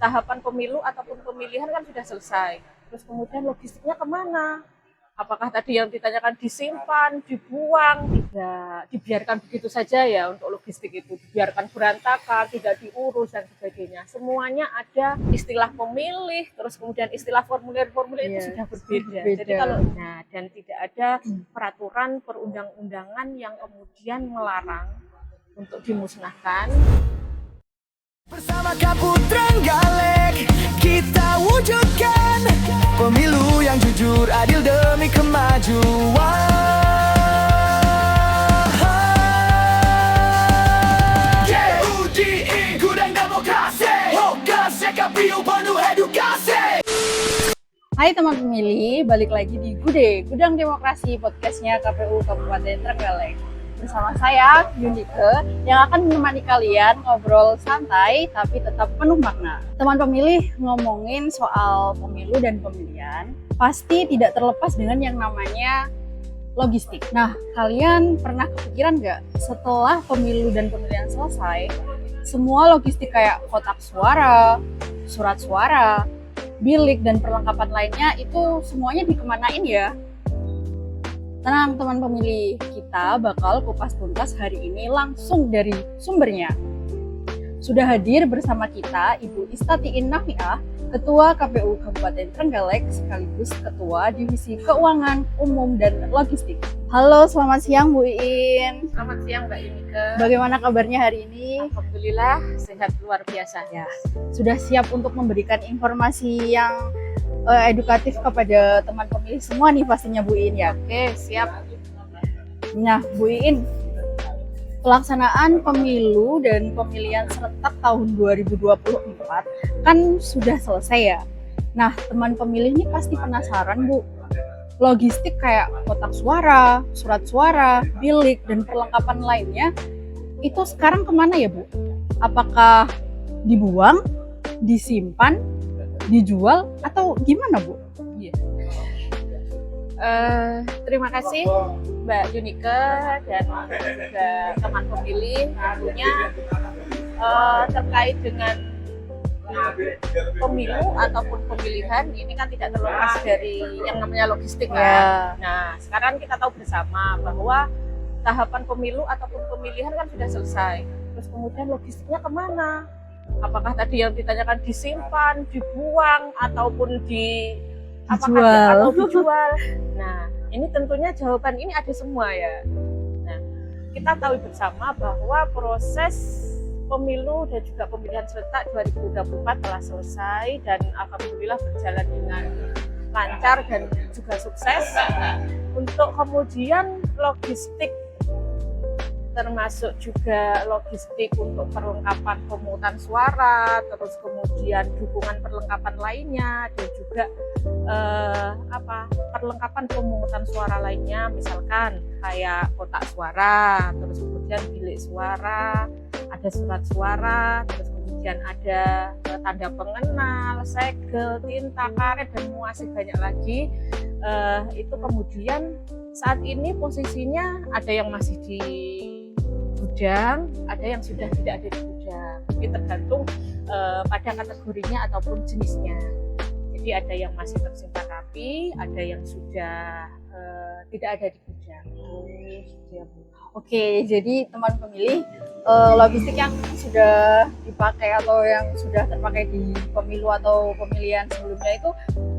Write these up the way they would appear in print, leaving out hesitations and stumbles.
tahapan pemilu ataupun pemilihan kan sudah selesai. Terus kemudian logistiknya kemana? Apakah tadi yang ditanyakan disimpan, dibuang, tidak dibiarkan begitu saja ya untuk logistik itu, dibiarkan berantakan, tidak diurus dan sebagainya. Semuanya ada istilah pemilih, terus kemudian istilah formulir-formulir itu sudah berbeda. Jadi kalau dan tidak ada peraturan perundang-undangan yang kemudian melarang untuk dimusnahkan. Bersama Kapuk Trenggalek kita wujudkan pemilu yang jujur, adil demi kemajuan. GUDI Gudang Demokrasi, Hogasnya KPU penuh edukasi. Hai teman pemilih, balik lagi di Gudang Demokrasi, podcastnya KPU Kabupaten Trenggalek. Bersama saya, Yunike, yang akan menemani kalian ngobrol santai tapi tetap penuh makna. Teman pemilih, ngomongin soal pemilu dan pemilihan, pasti tidak terlepas dengan yang namanya logistik. Nah, kalian pernah kepikiran nggak setelah pemilu dan pemilihan selesai, semua logistik kayak kotak suara, surat suara, bilik, dan perlengkapan lainnya itu semuanya dikemanain ya? Tenang teman pemilih, kita bakal kupas tuntas hari ini langsung dari sumbernya. Sudah hadir bersama kita Ibu Istatiin Nafiah, Ketua KPU Kabupaten Trenggalek sekaligus Ketua Divisi Keuangan Umum dan Logistik. Halo, selamat siang Bu Iin. Selamat siang Mbak Yunike. Bagaimana kabarnya hari ini? Alhamdulillah sehat luar biasa. Ya, sudah siap untuk memberikan informasi yang edukatif kepada teman pemilih semua nih pastinya Bu Iin ya. Oke, siap. Nah Bu Iin, pelaksanaan pemilu dan pemilihan serentak tahun 2024 kan sudah selesai ya. Nah teman pemilih ini pasti penasaran Bu, logistik kayak kotak suara, surat suara, bilik, dan perlengkapan lainnya itu sekarang kemana ya Bu? Apakah dibuang, disimpan, dijual, atau gimana Bu? Terima kasih Mbak Yunike dan juga teman pemilih. Tentunya terkait dengan pemilu ataupun pemilihan ini kan tidak terlepas dari yang namanya logistik kan. Nah sekarang kita tahu bersama bahwa tahapan pemilu ataupun pemilihan kan sudah selesai. Terus kemudian logistiknya kemana? Apakah tadi yang ditanyakan disimpan, dibuang, ataupun dijual? Nah, ini tentunya jawaban ini ada semua ya. Nah, kita tahu bersama bahwa proses pemilu dan juga pemilihan serentak 2024 telah selesai dan alhamdulillah berjalan dengan lancar dan juga sukses. Untuk kemudian logistik, termasuk juga logistik untuk perlengkapan pemungutan suara, terus kemudian dukungan perlengkapan lainnya, dan juga perlengkapan pemungutan suara lainnya, misalkan kayak kotak suara, terus kemudian bilik suara, ada surat suara, terus kemudian ada tanda pengenal, segel, tinta, karet, dan masih banyak lagi. Itu kemudian saat ini posisinya ada yang masih di gudang, ada yang sudah tidak ada di gudang. Jadi tergantung pada kategorinya ataupun jenisnya. Jadi ada yang masih tersimpan rapi, ada yang sudah tidak ada di gudang. Oke, jadi teman pemilih, logistik yang sudah dipakai atau yang sudah terpakai di pemilu atau pemilihan sebelumnya itu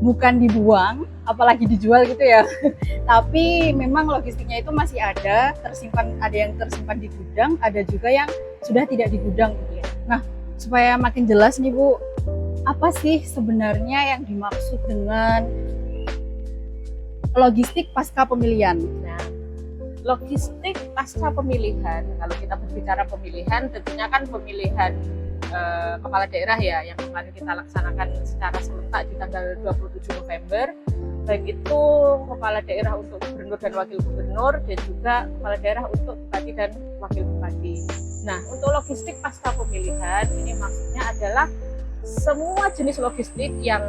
bukan dibuang, apalagi dijual gitu ya. Tapi memang logistiknya itu masih ada, tersimpan, ada yang tersimpan di gudang, ada juga yang sudah tidak di gudang gitu ya. Nah, supaya makin jelas nih Bu, apa sih sebenarnya yang dimaksud dengan logistik pasca pemilihan? Nah, logistik pasca pemilihan, kalau kita berbicara pemilihan, tentunya kan pemilihan kepala daerah ya, yang kemarin kita laksanakan secara serentak di tanggal 27 November, baik itu kepala daerah untuk gubernur dan wakil gubernur, dan juga kepala daerah untuk bupati dan wakil bupati. Nah, untuk logistik pasca pemilihan, ini maksudnya adalah semua jenis logistik yang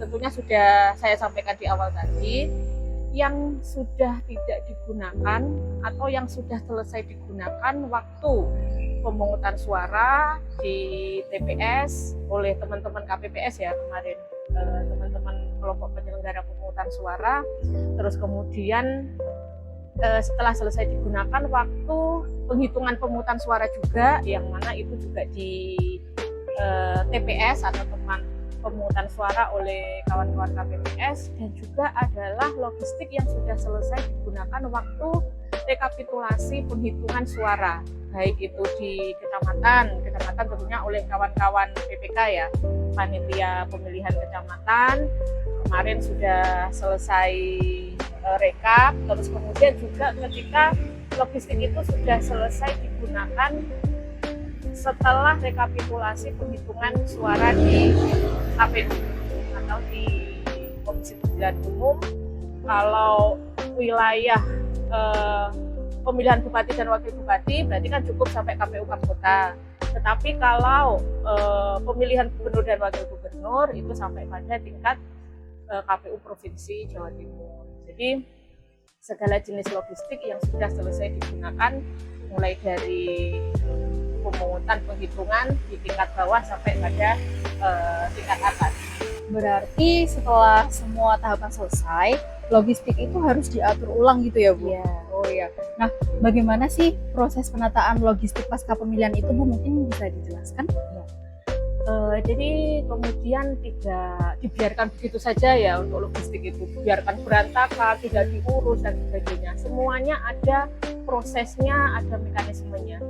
tentunya sudah saya sampaikan di awal tadi, yang sudah tidak digunakan atau yang sudah selesai digunakan waktu pemungutan suara di TPS oleh teman-teman KPPS ya kemarin, teman-teman kelompok penyelenggara pemungutan suara. Terus kemudian setelah selesai digunakan waktu penghitungan pemungutan suara juga, yang mana itu juga di TPS atau tempat pemungutan suara oleh kawan-kawan KPPS, dan juga adalah logistik yang sudah selesai digunakan waktu rekapitulasi penghitungan suara, baik itu di kecamatan tentunya oleh kawan-kawan PPK ya, panitia pemilihan kecamatan kemarin sudah selesai rekap. Terus kemudian juga ketika logistik itu sudah selesai digunakan setelah rekapitulasi penghitungan suara di KPU atau di Komisi Pemilihan Umum. Kalau wilayah pemilihan bupati dan wakil bupati berarti kan cukup sampai KPU Kota. Tetapi kalau pemilihan gubernur dan wakil gubernur itu sampai pada tingkat KPU Provinsi Jawa Timur. Jadi segala jenis logistik yang sudah selesai digunakan mulai dari pemungutan penghitungan di tingkat bawah sampai pada tingkat atas. Berarti setelah semua tahapan selesai, logistik itu harus diatur ulang gitu ya Bu? Iya. Oh ya. Nah, bagaimana sih proses penataan logistik pasca pemilihan itu Bu? Mungkin bisa dijelaskan? Jadi kemudian tidak dibiarkan begitu saja ya untuk logistik itu, biarkan berantakan, tidak diurus dan sebagainya. Semuanya ada prosesnya, ada mekanismenya.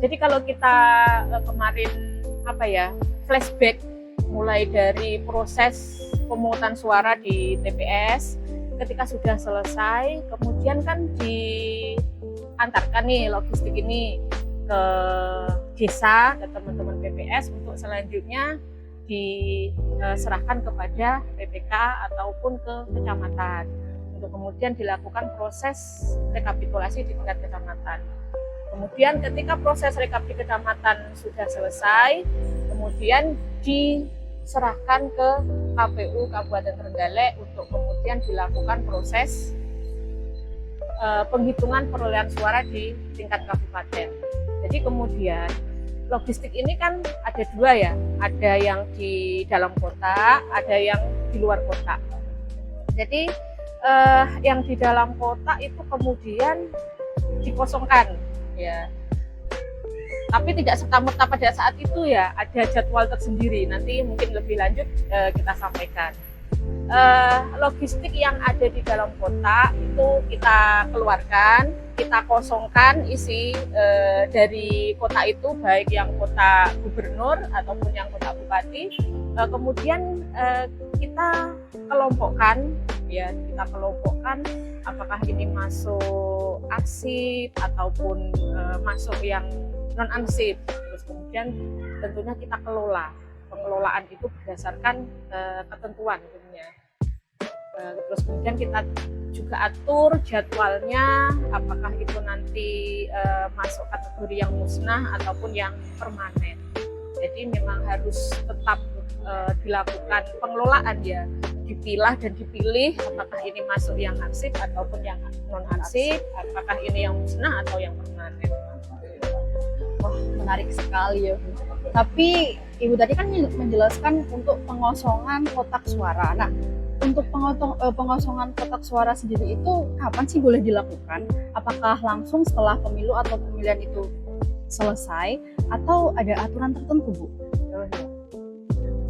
Jadi kalau kita kemarin flashback mulai dari proses pemungutan suara di TPS, ketika sudah selesai, kemudian kan diantarkan nih logistik ini ke desa, ke teman-teman PPS untuk selanjutnya diserahkan kepada PPK ataupun ke kecamatan untuk kemudian dilakukan proses rekapitulasi di tingkat kecamatan. Kemudian ketika proses rekap di kecamatan sudah selesai, kemudian diserahkan ke KPU Kabupaten Trenggalek untuk kemudian dilakukan proses penghitungan perolehan suara di tingkat kabupaten. Jadi kemudian logistik ini kan ada dua ya, ada yang di dalam kota, ada yang di luar kota. Jadi yang di dalam kota itu kemudian dikosongkan ya. Tapi tidak serta-merta pada saat itu ya, ada jadwal tersendiri. Nanti mungkin lebih lanjut kita sampaikan. Logistik yang ada di dalam kota itu kita keluarkan, kita kosongkan isi dari kota itu, baik yang kota gubernur ataupun yang kota bupati. Kemudian kita kelompokkan ya, apakah ini masuk arsip ataupun masuk yang non arsip. Terus kemudian tentunya kita kelola. Pengelolaan itu berdasarkan ketentuan tentunya. Terus kemudian kita juga atur jadwalnya, apakah itu nanti masuk kategori yang musnah ataupun yang permanen. Jadi memang harus tetap dilakukan pengelolaan ya, dipilah dan dipilih apakah ini masuk yang arsip ataupun yang non arsip, apakah ini yang musnah atau yang permanen. Wah, menarik sekali ya Bu. Tapi Ibu tadi kan menjelaskan untuk pengosongan kotak suara. Nah, untuk pengosongan kotak suara sendiri itu kapan sih boleh dilakukan? Apakah langsung setelah pemilu atau pemilihan itu selesai, atau ada aturan tertentu Bu?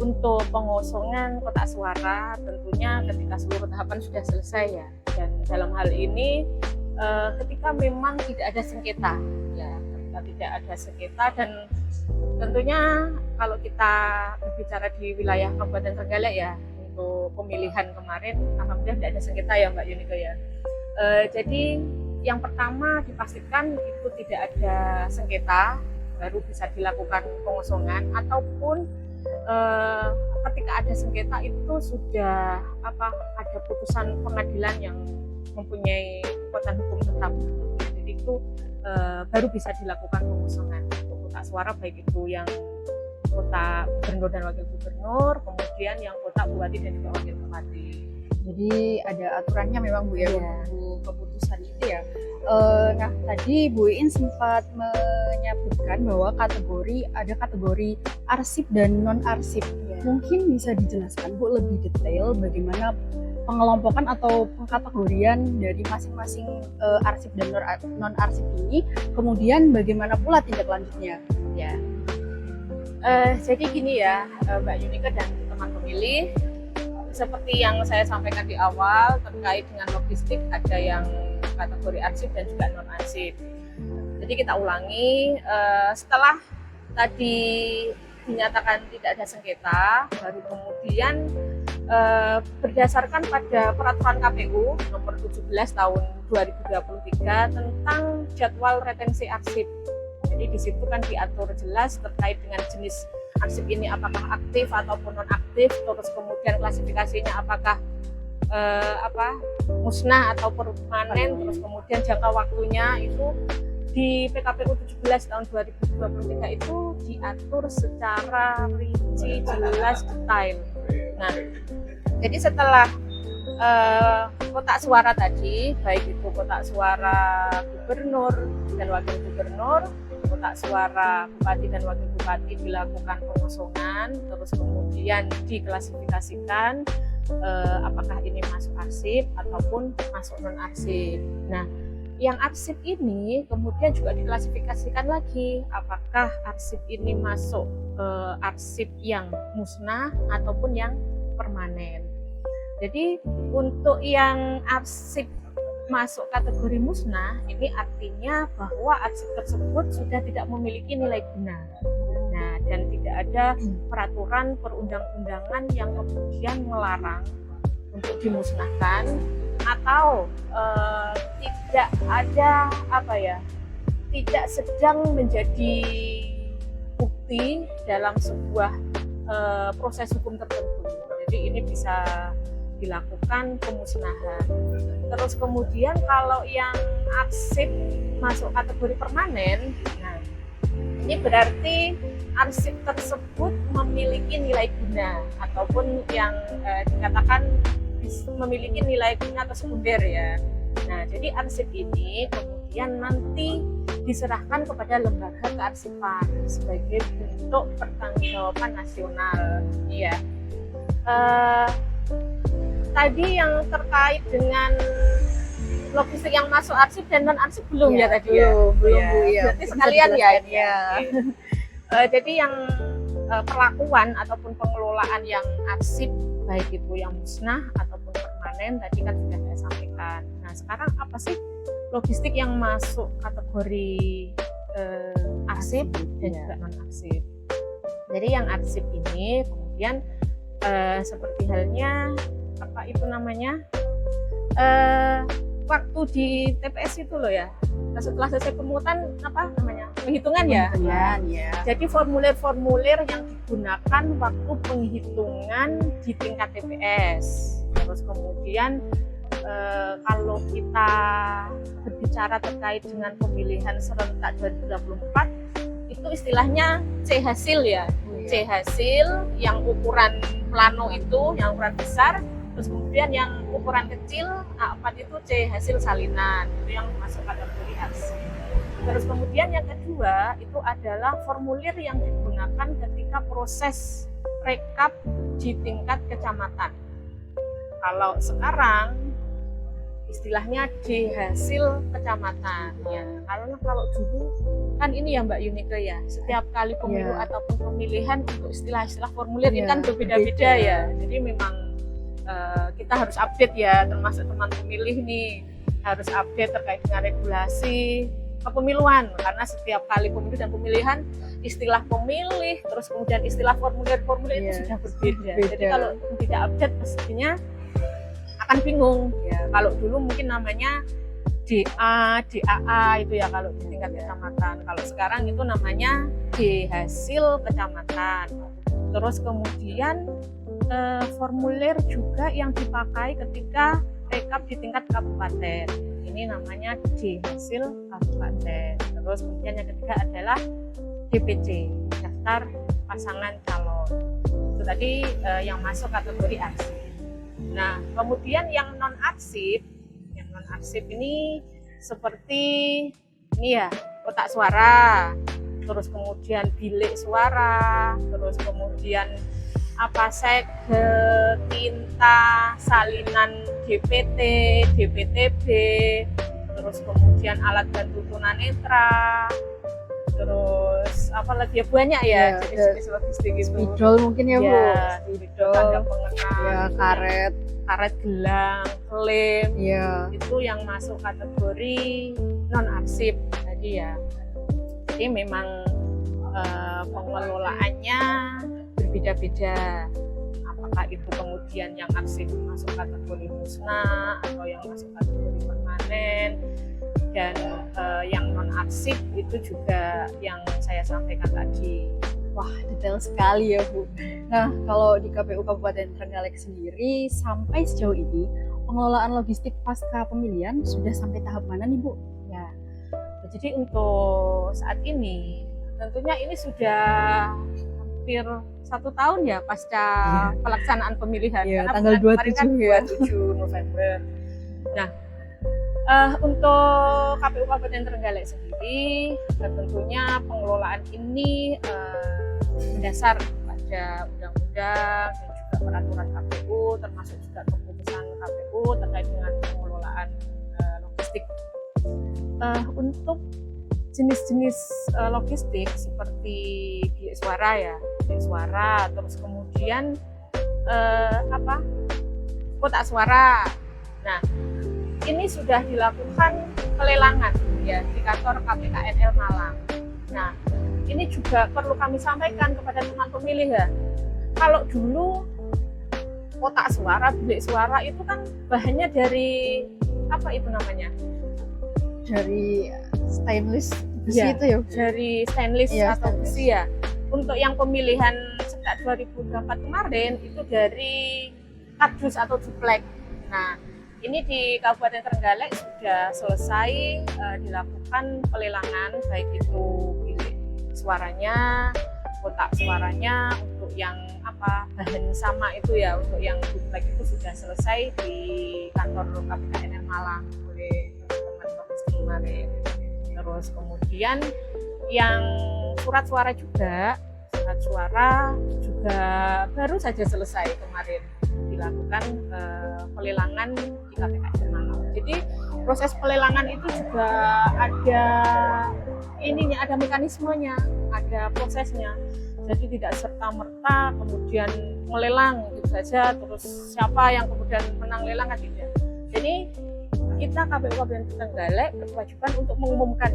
Untuk pengosongan kotak suara tentunya ketika seluruh tahapan sudah selesai ya, dan dalam hal ini ketika memang tidak ada sengketa ya, ketika tidak ada sengketa, dan tentunya kalau kita berbicara di wilayah Kabupaten Trenggalek ya, untuk pemilihan kemarin alhamdulillah tidak ada sengketa ya Mbak Yunike ya. Jadi yang pertama dipastikan itu tidak ada sengketa, baru bisa dilakukan pengosongan, ataupun ketika ada sengketa itu sudah ada putusan pengadilan yang mempunyai kekuatan hukum tetap. Jadi itu baru bisa dilakukan pengosongan untuk kotak suara, baik itu yang kota gubernur dan wakil gubernur, kemudian yang kota bupati dan juga wakil bupati. Jadi ada aturannya memang Bu ya Iya. untuk keputusan itu ya. Nah tadi Bu Iin sempat menyebutkan bahwa ada kategori arsip dan non arsip. Iya. Mungkin bisa dijelaskan Bu lebih detail bagaimana pengelompokan atau pengkategorian dari masing-masing arsip dan non arsip ini, kemudian bagaimana pula tindak lanjutnya? Ya. Jadi gini ya, Mbak Yunike dan teman pemilih, seperti yang saya sampaikan di awal terkait dengan logistik, ada yang kategori arsip dan juga non arsip. Jadi kita ulangi, setelah tadi dinyatakan tidak ada sengketa, baru kemudian berdasarkan pada peraturan KPU nomor 17 tahun 2023 tentang jadwal retensi arsip. Jadi di situ kan diatur jelas terkait dengan jenis arsip ini apakah aktif ataupun non aktif, terus kemudian klasifikasinya apakah musnah atau permanen, terus kemudian jangka waktunya itu di PKPU 17 tahun 2023 itu diatur secara rinci, jelas, detail. Nah, jadi setelah kotak suara tadi, baik itu kotak suara gubernur dan wakil gubernur, kotak suara bupati dan wakil bupati dilakukan pengosongan, terus kemudian diklasifikasikan apakah ini masuk arsip ataupun masuk non arsip. Nah, yang arsip ini kemudian juga diklasifikasikan lagi apakah arsip ini masuk arsip yang musnah ataupun yang permanen. Jadi untuk yang arsip masuk kategori musnah ini artinya bahwa arsip tersebut sudah tidak memiliki nilai guna. Nah, dan tidak ada peraturan perundang-undangan yang kemudian melarang untuk dimusnahkan atau tidak ada tidak sedang menjadi bukti dalam sebuah proses hukum tertentu. Jadi ini bisa dilakukan pemusnahan. Terus kemudian kalau yang arsip masuk kategori permanen, nah ini berarti arsip tersebut memiliki nilai guna ataupun yang dikatakan memiliki nilai guna atau sekunder ya. Nah, jadi arsip ini kemudian nanti diserahkan kepada lembaga kearsipan sebagai bentuk pertanggungjawaban nasional. Iya. Tadi yang terkait dengan logistik yang masuk arsip dan non arsip belum ya tadi ya? Belum Ya. Bu ya. Berarti sekalian ya ini Ya. Jadi yang perlakuan ataupun pengelolaan yang arsip baik itu yang musnah ataupun permanen tadi kan sudah saya sampaikan. Nah, sekarang apa sih logistik yang masuk kategori arsip dan juga non arsip? Jadi yang arsip ini kemudian seperti halnya waktu di TPS itu loh ya, setelah selesai pemungutan penghitungan ya. Ya. Jadi formulir-formulir yang digunakan waktu penghitungan di tingkat TPS. Terus kemudian kalau kita berbicara terkait dengan pemilihan serentak 2024 itu istilahnya C hasil ya. C hasil yang ukuran plano itu, yang ukuran besar, terus kemudian yang ukuran kecil A4 itu C hasil salinan, itu yang masuk kategori arsip. Terus kemudian yang kedua itu adalah formulir yang digunakan ketika proses rekap di tingkat kecamatan. Kalau sekarang istilahnya di hasil kecamatan ya. Kalau dulu kan ini ya Mbak Yunike ya, setiap kali pemilu ataupun pemilihan untuk istilah-istilah formulir ini kan berbeda-beda ya. Jadi memang kita harus update ya, termasuk teman pemilih nih harus update terkait dengan regulasi kepemiluan, karena setiap kali pemilu dan pemilihan istilah pemilih terus kemudian istilah formulir itu sudah berbeda. Jadi kalau tidak update pastinya akan bingung ya. Kalau dulu mungkin namanya DA, DAA itu ya kalau di tingkat kecamatan. Kalau sekarang itu namanya D hasil kecamatan. Terus kemudian formulir juga yang dipakai ketika rekap di tingkat kabupaten. Ini namanya D hasil kabupaten. Terus kemudian yang ketiga adalah DPC, daftar pasangan calon. Itu tadi yang masuk kategori arsip. Nah, kemudian yang non arsip ini seperti ini ya, kotak suara, terus kemudian bilik suara, terus kemudian segel, tinta, salinan DPT, DPTB, terus kemudian alat bantu tunanetra, terus apa lagi ya, banyak ya jenis-jenis logistik itu. Spidol mungkin ya Bu. Spidol, tanda pengenal, Ya, karet gelang, lem, Iya. itu yang masuk kategori non arsip tadi ya. Jadi memang pengelolaannya berbeda-beda. Apakah itu kemudian yang arsip masuk kategori musnah atau yang masuk kategori permanen, dan yang non arsip itu juga yang saya sampaikan tadi. Wah, detail sekali ya Bu. Nah, kalau di KPU Kabupaten Trenggalek sendiri sampai sejauh ini pengelolaan logistik pasca pemilihan sudah sampai tahap mana nih Bu? Ya, jadi untuk saat ini tentunya ini sudah hampir 1 tahun ya pasca pelaksanaan pemilihan. Ya, karena tanggal kemarin kan 27 ya. 27 November. Nah, untuk KPU Kabupaten Trenggalek sendiri, tentunya pengelolaan ini mendasar pada undang-undang dan juga peraturan KPU, termasuk juga keputusan KPU terkait dengan pengelolaan logistik. Untuk jenis-jenis logistik seperti bilik suara, terus kemudian kotak suara. Nah, ini sudah dilakukan pelelangan ya di kantor KPKNL Malang. Nah, ini juga perlu kami sampaikan kepada teman pemilih ya. Kalau dulu kotak suara, bilik suara itu kan bahannya dari apa itu namanya? Dari stainless besi Ya, itu ya Bu? dari stainless Iya, atau stainless. besi ya. Untuk yang pemilihan sejak 2024 kemarin itu dari kardus atau duplek. Nah, ini di Kabupaten Trenggalek sudah selesai dilakukan pelelangan, baik itu bilik suaranya, kotak suaranya, untuk yang bahan sama itu ya, untuk yang duplek itu sudah selesai di kantor KPKNL Malang oleh teman-teman logistik kemarin. Terus kemudian yang surat suara juga baru saja selesai kemarin dilakukan pelelangan di KPKNL Malang. Jadi proses pelelangan itu juga ada mekanismenya, ada prosesnya. Jadi tidak serta-merta kemudian melelang gitu saja, terus siapa yang kemudian menang lelang kan tidak. Jadi kita KPU Kabupaten Trenggalek berkewajiban untuk mengumumkan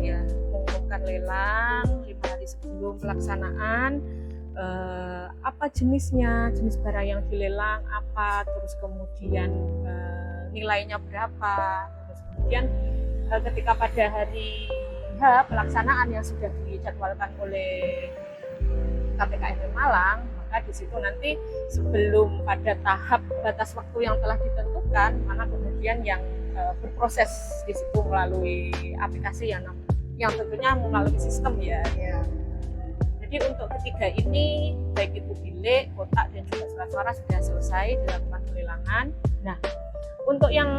lelang 5 hari sebelum pelaksanaan, apa jenis barang yang dilelang apa, terus kemudian nilainya berapa, terus kemudian ketika pada hari H pelaksanaan yang sudah dijadwalkan oleh KPKNL Malang, maka di situ nanti sebelum pada tahap batas waktu yang telah ditentukan, maka kemudian yang berproses di situ melalui aplikasi yang tentunya melalui sistem ya. Jadi untuk ketiga ini, baik itu bilik, kotak, dan juga surat suara sudah selesai dilakukan pelelangan. Nah, untuk yang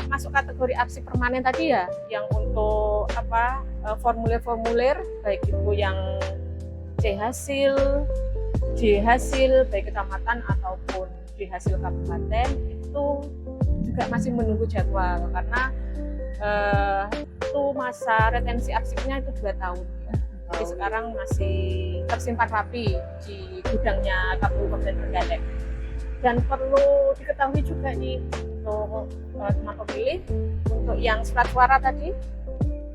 masuk kategori arsip permanen tadi ya, yang untuk formulir-formulir, baik itu yang C hasil, D hasil, baik kecamatan ataupun D hasil kabupaten, itu juga masih menunggu jadwal karena itu masa retensi arsipnya itu 2 tahun. Jadi sekarang masih tersimpan rapi di gudangnya KPU Kabupaten Trenggalek. Dan perlu diketahui juga nih untuk teman pemilih, untuk yang surat suara tadi,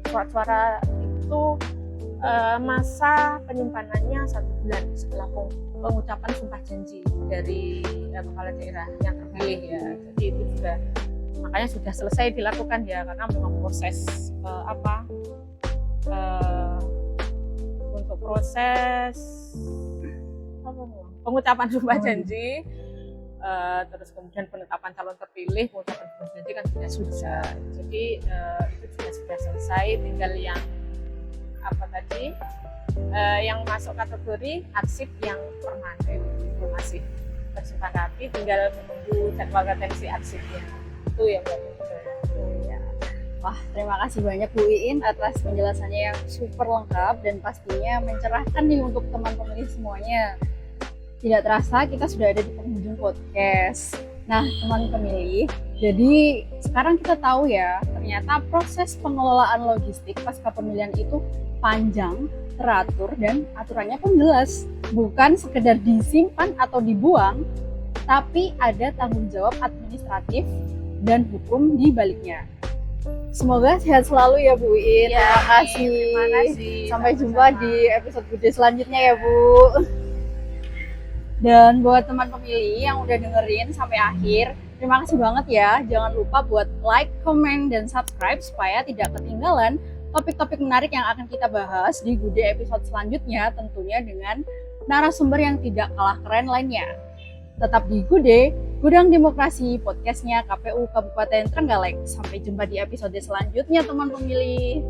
surat suara itu masa penyimpanannya 1 bulan setelah pengucapan sumpah janji dari kepala daerah yang terpilih ya. Jadi itu juga makanya sudah selesai dilakukan ya, karena memang proses untuk proses pengucapan sumpah janji, terus kemudian penetapan calon terpilih, pengucapan sumpah janji kan sudah. Jadi itu juga sudah selesai, tinggal yang yang masuk kategori arsip yang permanen itu masih suka rapi, tinggal menunggu jadwal retensi arsipnya. Itu yang Mbak Nike. Ya. Wah, terima kasih banyak Bu Iin atas penjelasannya yang super lengkap dan pastinya mencerahkan nih untuk teman pemilih semuanya. Tidak terasa kita sudah ada di penghujung podcast. Nah, teman pemilih, jadi sekarang kita tahu ya, ternyata proses pengelolaan logistik pasca pemilihan itu panjang, teratur, dan aturannya pun jelas. Bukan sekedar disimpan atau dibuang, tapi ada tanggung jawab administratif dan hukum di baliknya. Semoga sehat selalu ya Bu Iin. Ya, Terima kasih. terima kasih. Sampai Sama-sama. jumpa di episode Bude selanjutnya ya Bu. Dan buat teman pemilih yang udah dengerin sampai akhir, terima kasih banget ya. Jangan lupa buat like, comment, dan subscribe supaya tidak ketinggalan topik-topik menarik yang akan kita bahas di Gude episode selanjutnya, tentunya dengan narasumber yang tidak kalah keren lainnya. Tetap di Gude, Gudang Demokrasi, podcastnya KPU Kabupaten Trenggalek. Sampai jumpa di episode selanjutnya teman pemilih.